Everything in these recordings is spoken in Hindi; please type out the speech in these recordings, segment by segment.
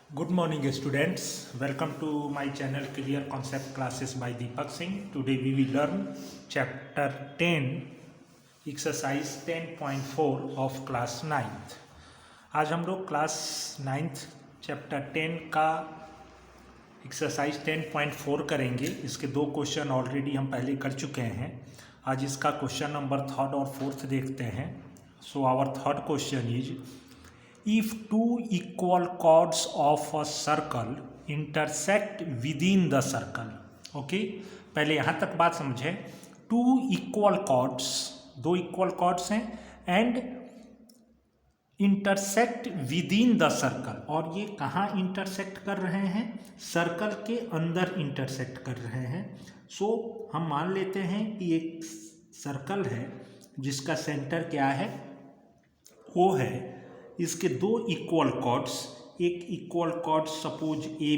Good morning students, welcome to my channel Clear Concept Classes by Deepak Singh. Today we will learn chapter 10 exercise 10.4 of class 9th. आज हम लोग क्लास 9th चैप्टर 10 का एक्सरसाइज 10.4 करेंगे. इसके दो क्वेश्चन ऑलरेडी हम पहले कर चुके हैं. आज इसका क्वेश्चन नंबर 3rd और 4th देखते हैं. So our third question is if two equal chords of a circle intersect within the circle. Okay, पहले यहाँ तक बात समझे. टू इक्वल कॉर्ड्स, दो इक्वल कॉर्ड्स हैं and intersect with in the circle. और ये कहाँ इंटरसेक्ट कर रहे हैं? सर्कल के अंदर इंटरसेक्ट कर रहे हैं. सो हम मान लेते हैं कि एक सर्कल है जिसका सेंटर क्या है? वो है. इसके दो इक्वल कॉर्ड्स, एक equal chord suppose A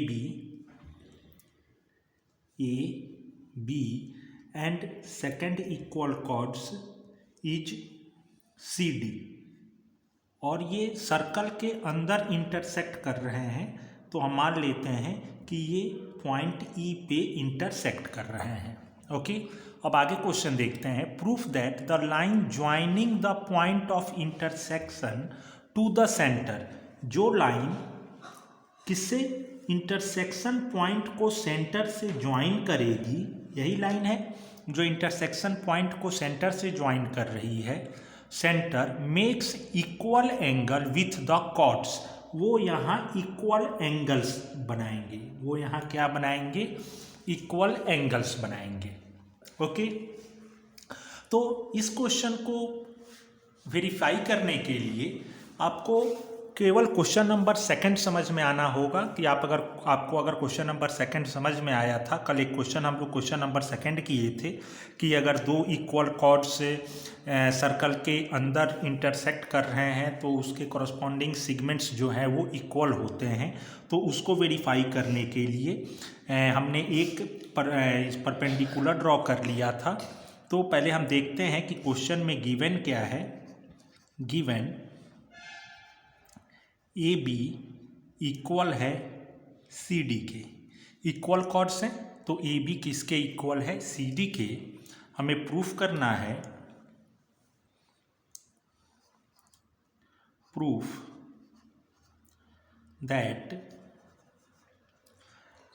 B and second equal chords is C D, और ये सर्कल के अंदर इंटरसेक्ट कर रहे हैं. तो हम मान लेते हैं कि ये पॉइंट ई पे इंटरसेक्ट कर रहे हैं. ओके, अब आगे क्वेश्चन देखते हैं. Prove that the line joining the point of intersection to the centre. जो लाइन किससे? इंटरसेक्शन पॉइंट को सेंटर से ज्वाइन करेगी, यही लाइन है जो इंटरसेक्शन पॉइंट को सेंटर से ज्वाइन कर रही है. Centre makes equal angle with the chords. वो यहाँ इक्वल एंगल्स बनाएंगे. वो यहाँ क्या बनाएंगे? इक्वल एंगल्स बनाएंगे. ओके, तो इस क्वेश्चन को वेरीफाई करने के लिए आपको केवल क्वेश्चन नंबर 2 समझ में आना होगा. कि आपको अगर क्वेश्चन नंबर 2 समझ में आया था, कल एक क्वेश्चन हम लोग क्वेश्चन नंबर 2 किए थे कि अगर दो इक्वल कॉर्ड्स सर्कल के अंदर इंटरसेक्ट कर रहे हैं तो उसके कॉरस्पॉन्डिंग सेगमेंट्स जो हैं वो इक्वल होते हैं. तो उसको वेरीफाई करने के लिए हमने एक परपेंडिकुलर ड्रॉ कर लिया था. तो पहले हम देखते हैं कि क्वेश्चन में गिवन क्या है. गिवन ए बी इक्वल है सी डी के. इक्वल कॉर्ड्स हैं तो ए बी किसके इक्वल है? सी डी के. हमें प्रूफ करना है, प्रूफ दैट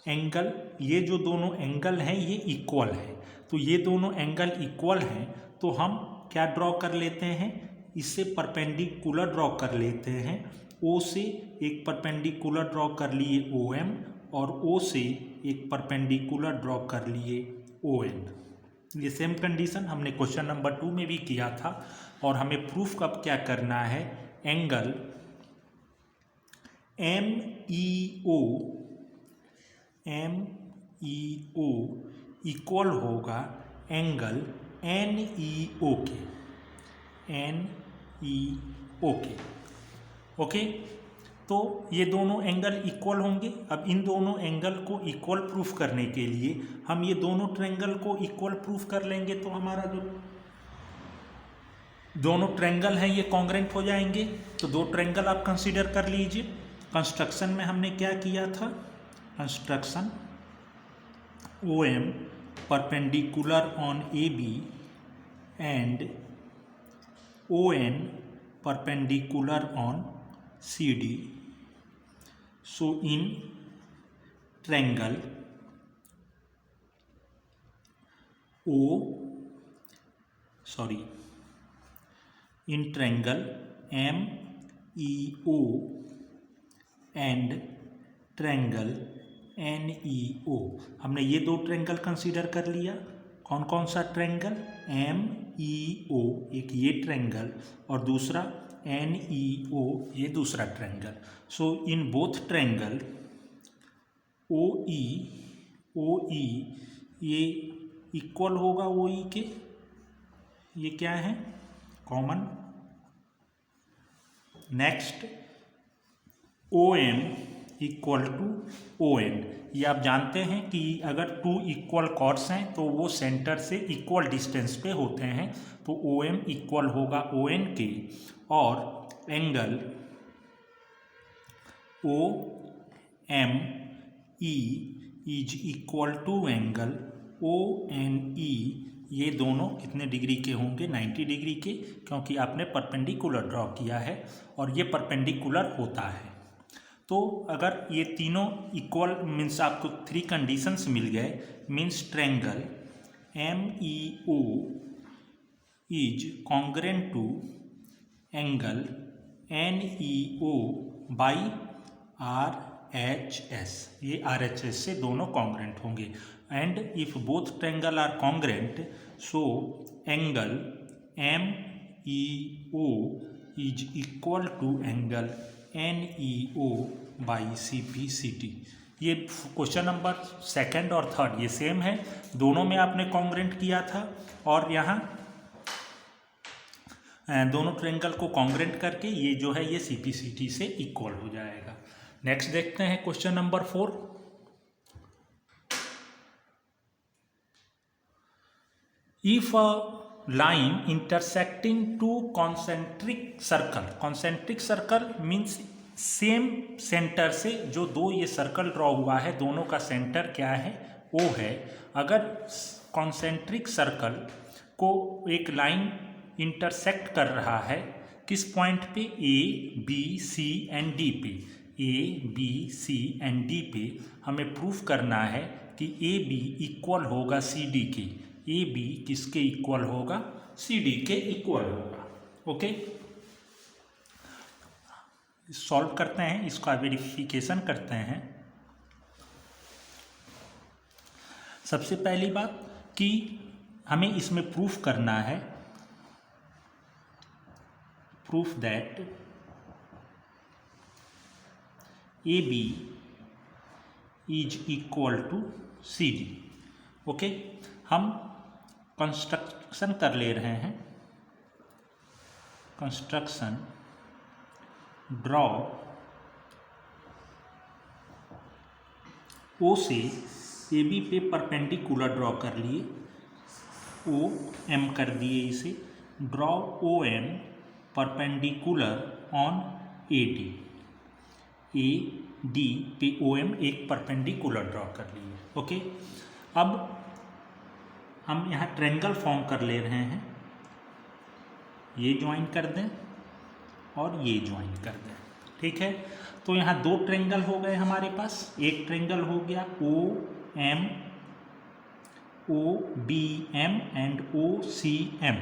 एंगल, ये जो दोनों एंगल हैं ये इक्वल है. तो ये दोनों एंगल इक्वल हैं तो हम क्या ड्रॉ कर लेते हैं? इससे परपेंडिकुलर ड्रॉ कर लेते हैं. ओ से एक परपेंडिकुलर ड्रॉ कर लिए ओ एम, और ओ से एक परपेंडिकुलर ड्रॉ कर लिए ओ एन. ये सेम कंडीशन हमने क्वेश्चन नंबर 2 में भी किया था. और हमें प्रूफ कब क्या करना है? Angle M E O equal होगा एंगल एन ई ओ के. ओके, तो ये दोनों एंगल इक्वल होंगे. अब इन दोनों एंगल को इक्वल प्रूफ करने के लिए हम ये दोनों ट्रायंगल को इक्वल प्रूफ कर लेंगे. तो हमारा जो दोनों ट्रायंगल हैं ये कॉन्ग्रेंट हो जाएंगे. तो दो ट्रायंगल आप कंसीडर कर लीजिए. कंस्ट्रक्शन में हमने क्या किया था? Construction O M perpendicular on A B and O N perpendicular on CD. So in triangle in triangle MEO and triangle NEO, हमने ये दो ट्रायंगल कंसीडर कर लिया. कौन कौन सा ट्रायंगल? MEO एक ये ट्रायंगल और दूसरा NEO ये दूसरा triangle. So in both triangle OE ये इक्वल होगा OE के. ये क्या है? Common. Next OM equal to ON. ये आप जानते हैं कि अगर टू इक्वल कॉर्ड्स हैं तो वो सेंटर से इक्वल डिस्टेंस पे होते हैं. तो OM इक्वल होगा ON के. और angle M E is equal to angle O N E, ये दोनों कितने डिग्री के होंगे? 90 डिग्री के, क्योंकि आपने परपेंडिकुलर ड्रॉ किया है और ये परपेंडिकुलर होता है। तो अगर ये तीनों इक्वल मीन्स आपको 3 कंडीशंस मिल गए, means triangle M E O is congruent to angle N E O by R H S, ये आर एच एस से दोनों कॉन्ग्रेंट होंगे। And if both triangle are congruent so angle M E O is equal to angle N E O by C P C T. ये क्वेश्चन नंबर 2 और 3 ये सेम है, दोनों में आपने कॉन्ग्रेंट किया था और यहाँ दोनों ट्रायंगल को कॉन्ग्रेंट करके ये जो है ये सी पी सी टी से इक्वल हो जाएगा। नेक्स्ट देखते हैं question number 4। If a line intersecting two concentric circle, concentric circle means same centre से जो दो ये सर्कल ड्रॉ हुआ है दोनों का सेंटर क्या है? O है। अगर कॉन्सेंट्रिक सर्कल को एक लाइन इंटरसेक्ट कर रहा है किस पॉइंट पे? A, B, C and D पे। A, B, C and D पे हमें प्रूफ करना है कि AB इक्वल होगा CD के। AB किसके इक्वल होगा? CD के इक्वल होगा। ओके, सॉल्व करते हैं, इसका वेरिफिकेशन करते हैं। सबसे पहली बात कि हमें इसमें प्रूफ करना है, proof that AB is equal to CD। Okay, हम कंस्ट्रक्शन कर ले रहे हैं। कंस्ट्रक्शन ड्रॉ O से AB पे परपेंडिकुलर ड्रॉ कर लिए, OM कर दिए इसे। Draw OM perpendicular on AD, AD पे OM एक परपेंडिकुलर ड्रॉ कर लिए। ओके, अब हम यहाँ ट्रायंगल फॉर्म कर ले रहे हैं, ये ज्वाइन कर दें और ये ज्वाइन कर दें। ठीक है, तो यहाँ 2 ट्रायंगल हो गए हमारे पास। एक ट्रायंगल हो गया OM, OBM एंड OCM।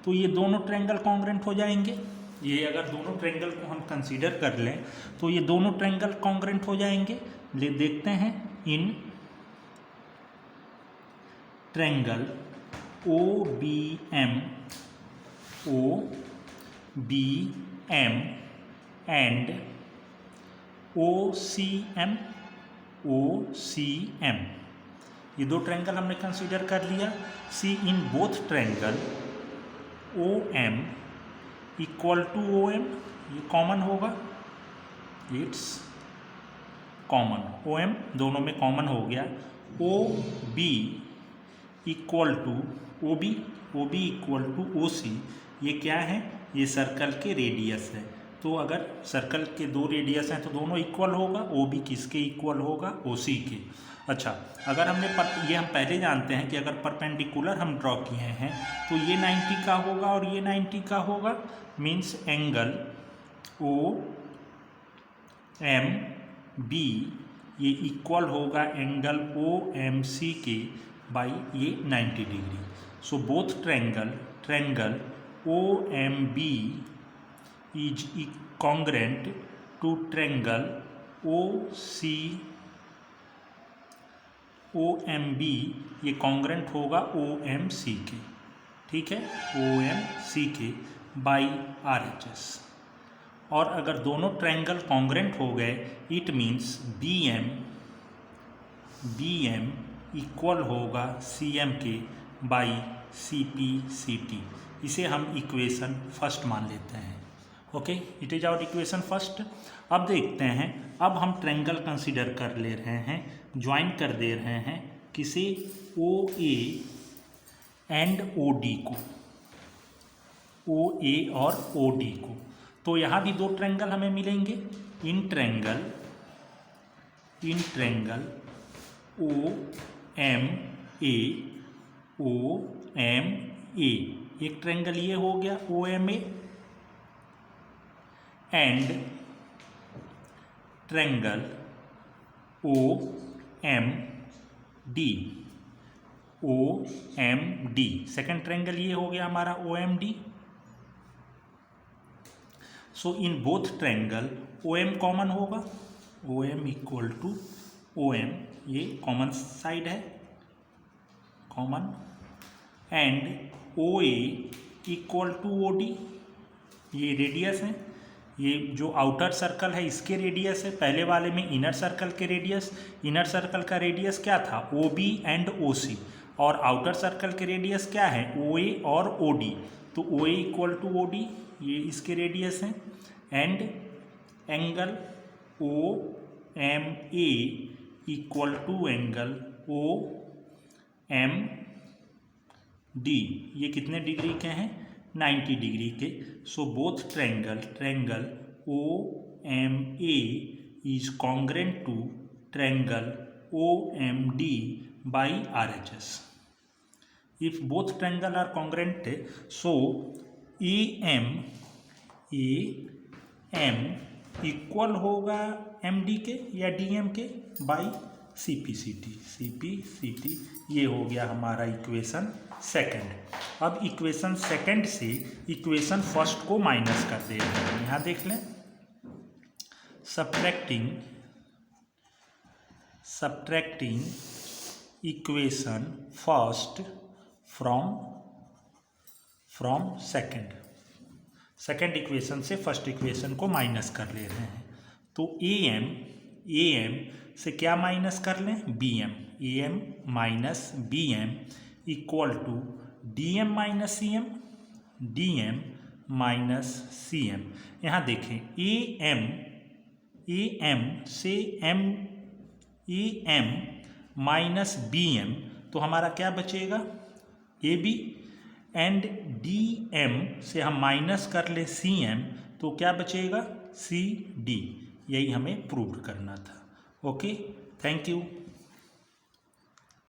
तो ये दोनों ट्रायंगल कॉन्ग्रेंट हो जाएंगे। ये अगर दोनों ट्रायंगल को हम कंसीडर कर लें तो ये दोनों ट्रायंगल कॉन्ग्रेंट हो जाएंगे। ले देखते हैं, in triangle OBM, OBM and OCM, OCM, ये 2 ट्रायंगल हमने कंसीडर कर लिया। See in both triangle OM equal to OM, ये कॉमन होगा, इट्स कॉमन। OM दोनों में कॉमन हो गया। OB equal to OB equal to OC, ये क्या है? ये सर्कल के रेडियस है। तो अगर सर्कल के 2 रेडियस हैं तो दोनों इक्वल होगा। OB किसके इक्वल होगा? OC के। अच्छा, अगर हमने ये हम पहले जानते हैं कि अगर परपेंडिकुलर हम ड्रॉ किए हैं तो ये 90 का होगा और ये 90 का होगा, मीन्स एंगल OMB ये इक्वल होगा एंगल OMC के बाई ये 90 degree. So both triangle OMB is congruent to triangle OMB, ये कॉन्ग्रेंट होगा OMC के। ठीक है, OMC के बाई RHS। और अगर दोनों ट्रायंगल कॉन्ग्रेंट हो गए इट मीन्स BM इक्वल होगा CM के बाई CP/CT। इसे हम इक्वेशन फर्स्ट मान लेते हैं। Okay, it is our equation first. अब देखते हैं, अब हम ट्रायंगल कंसीडर कर ले रहे हैं, ज्वाइन कर दे रहे हैं किसी OA एंड OD को, OA और OD को। तो यहाँ भी 2 ट्रायंगल हमें मिलेंगे। In triangle in triangle O M A, एक ट्रायंगल ये हो गया O M A, and triangle O M D, second triangle ये हो गया हमारा O M D. So in both triangle O M common होगा, O M equal to O M, ये कॉमन साइड है, common, and O A equal to O D, ये रेडियस है, ये जो आउटर सर्कल है इसके रेडियस है, पहले वाले में इनर सर्कल के रेडियस, इनर सर्कल का रेडियस क्या था ओ बी एंड ओ सी, और आउटर सर्कल के रेडियस क्या है ओ ए और ओ डी, तो O A equal to O D, ये इसके रेडियस हैं, and angle O M A equal to angle O M D, ये कितने डिग्री के हैं 90 डिग्री के। So both triangle O M A is congruent to triangle O M D by RHS. If both triangle are congruent, so AM equal होगा MD के या DM के बाई CPCT, ये हो गया हमारा इक्वेशन सेकंड। अब इक्वेशन सेकंड से इक्वेशन फर्स्ट को माइनस कर देते हैं, यहाँ देख लें, subtracting equation first from second equation से फर्स्ट इक्वेशन को माइनस कर ले रहे हैं। तो ए एम से क्या माइनस कर लें A M minus B M equal to D M minus C M. यहाँ देखें ए एम से A M minus B M, तो हमारा क्या बचेगा A B, and D M से हम माइनस कर ले सी एम, तो क्या बचेगा सी डी। यही हमें प्रूव करना था। Okay, thank you.